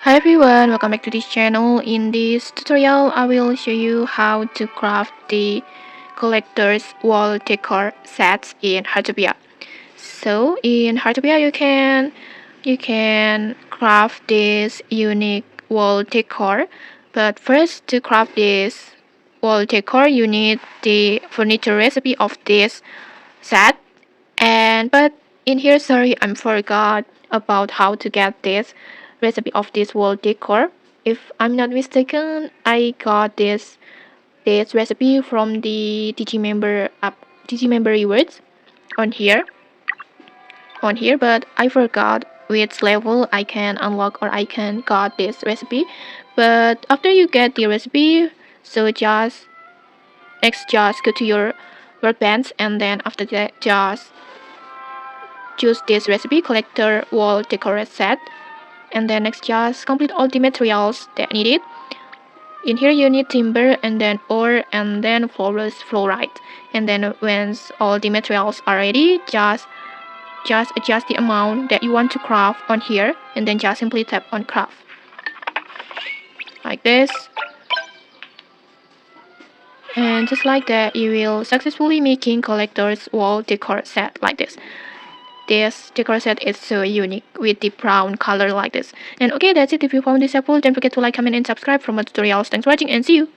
Hi everyone, welcome back to this channel. In this tutorial, I will show you how to craft the collector's wall decor sets in Heartopia. So in Heartopia, you can craft this unique wall decor. But first, to craft this wall decor, you need the furniture recipe of this set. But in here, sorry, I forgot about how to get this recipe of this wall decor. If I'm not mistaken, I got this recipe from the DG member rewards on here but I forgot which level I can unlock or I can got this recipe. But after you get the recipe, so just go to your workbench, and then after that just choose this recipe collector wall decor set, and then next just complete all the materials that needed. In here you need timber and then ore and then fluorite, and then once all the materials are ready, just adjust the amount that you want to craft on here, and then just simply tap on craft like this. And just like that, you will successfully making collector's wall decor set like this. This decor set is so unique with the brown color like this. And okay, that's it. If you found this helpful, don't forget to like, comment, and subscribe for more tutorials. Thanks for watching, and see you.